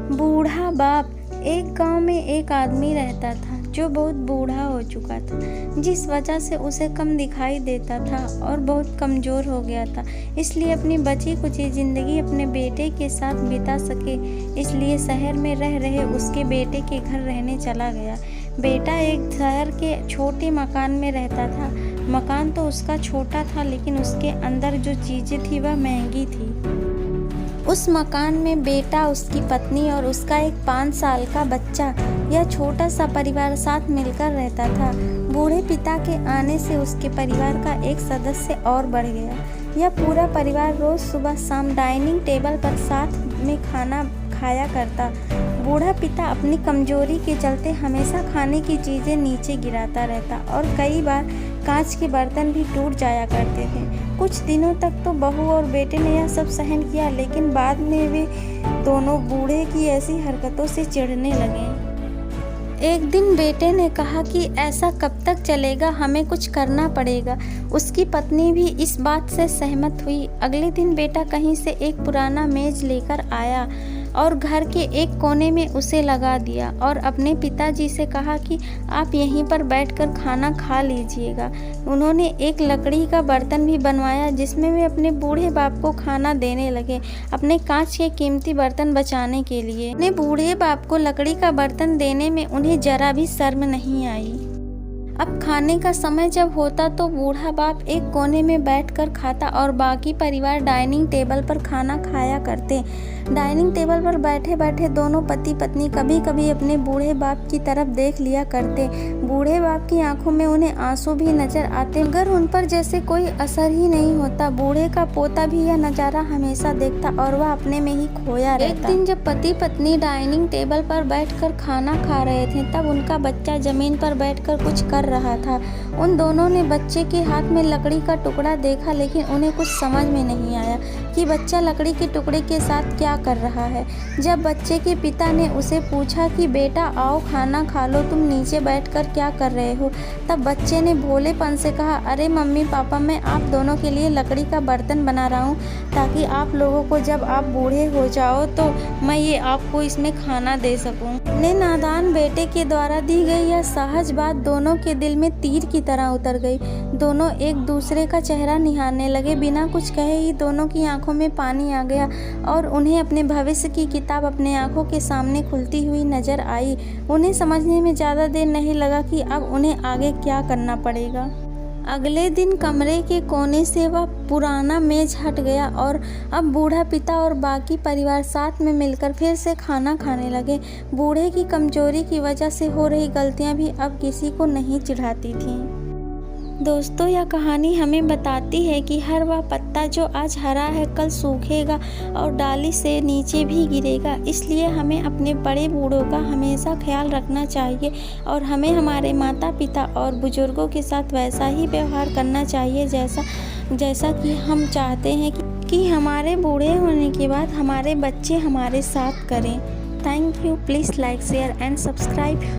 बूढ़ा बाप। एक गांव में एक आदमी रहता था जो बहुत बूढ़ा हो चुका था, जिस वजह से उसे कम दिखाई देता था और बहुत कमज़ोर हो गया था। इसलिए अपनी बची कुची ज़िंदगी अपने बेटे के साथ बिता सके, इसलिए शहर में रह रहे उसके बेटे के घर रहने चला गया। बेटा एक शहर के छोटे मकान में रहता था। मकान तो उसका छोटा था, लेकिन उसके अंदर जो चीज़ें थी वह महंगी थी। उस मकान में बेटा, उसकी पत्नी और उसका एक 5 साल का बच्चा, यह छोटा सा परिवार साथ मिलकर रहता था। बूढ़े पिता के आने से उसके परिवार का एक सदस्य और बढ़ गया। यह पूरा परिवार रोज़ सुबह शाम डाइनिंग टेबल पर साथ में खाना खाया करता। बूढ़ा पिता अपनी कमजोरी के चलते हमेशा खाने की चीज़ें नीचे गिराता रहता और कई बार कांच के बर्तन भी टूट जाया करते थे। कुछ दिनों तक तो बहू और बेटे ने यह सब सहन किया, लेकिन बाद में वे दोनों बूढ़े की ऐसी हरकतों से चिढ़ने लगे। एक दिन बेटे ने कहा कि ऐसा कब तक चलेगा, हमें कुछ करना पड़ेगा। उसकी पत्नी भी इस बात से सहमत हुई। अगले दिन बेटा कहीं से एक पुराना मेज लेकर आया और घर के एक कोने में उसे लगा दिया और अपने पिताजी से कहा कि आप यहीं पर बैठकर खाना खा लीजिएगा। उन्होंने एक लकड़ी का बर्तन भी बनवाया जिसमें वे अपने बूढ़े बाप को खाना देने लगे, अपने कांच के कीमती बर्तन बचाने के लिए। अपने बूढ़े बाप को लकड़ी का बर्तन देने में उन्हें जरा भी शर्म नहीं आई। अब खाने का समय जब होता तो बूढ़ा बाप एक कोने में बैठकर खाता और बाकी परिवार डाइनिंग टेबल पर खाना खाया करते। डाइनिंग टेबल पर बैठे बैठे दोनों पति पत्नी कभी कभी अपने बूढ़े बाप की तरफ देख लिया करते। बूढ़े बाप की आंखों में उन्हें आंसू भी नजर आते, मगर उन पर जैसे कोई असर ही नहीं होता। बूढ़े का पोता भी यह नज़ारा हमेशा देखता और वह अपने में ही खोया रहता। एक दिन जब पति पत्नी डाइनिंग टेबल पर बैठकर खाना खा रहे थे, तब उनका बच्चा जमीन पर बैठकर कुछ कर रहा था। उन दोनों ने बच्चे के हाथ में लकड़ी का टुकड़ा देखा, लेकिन उन्हें कुछ समझ में नहीं आया कि बच्चा लकड़ी के टुकड़े के साथ क्या कर रहा है। जब बच्चे के पिता ने उसे पूछा कि बेटा आओ खाना खा लो, तुम नीचे बैठकर क्या कर रहे हो, तब बच्चे ने भोलेपन से कहा, अरे मम्मी पापा, मैं आप दोनों के लिए लकड़ी का बर्तन बना रहा हूँ ताकि आप लोगों को जब आप बूढ़े हो जाओ तो मैं ये आपको इसमें खाना दे सकूँ। अपने नादान बेटे के द्वारा दी गई यह सहज बात दोनों के दिल में तीर की तरह उतर गई। दोनों एक दूसरे का चेहरा निहारने लगे। बिना कुछ कहे ही दोनों की आंखों में पानी आ गया और उन्हें अपने भविष्य की किताब अपने आंखों के सामने खुलती हुई नजर आई। उन्हें समझने में ज़्यादा देर नहीं लगा कि अब उन्हें आगे क्या करना पड़ेगा। अगले दिन कमरे के कोने से वह पुराना मेज हट गया और अब बूढ़ा पिता और बाकी परिवार साथ में मिलकर फिर से खाना खाने लगे। बूढ़े की कमजोरी की वजह से हो रही गलतियां भी अब किसी को नहीं चिढ़ाती थीं। दोस्तों, यह कहानी हमें बताती है कि हर वह पत्ता जो आज हरा है कल सूखेगा और डाली से नीचे भी गिरेगा। इसलिए हमें अपने बड़े बूढ़ों का हमेशा ख्याल रखना चाहिए और हमें हमारे माता पिता और बुजुर्गों के साथ वैसा ही व्यवहार करना चाहिए जैसा कि हम चाहते हैं कि हमारे बूढ़े होने के बाद हमारे बच्चे हमारे साथ करें। Thank you. Please like, share and subscribe.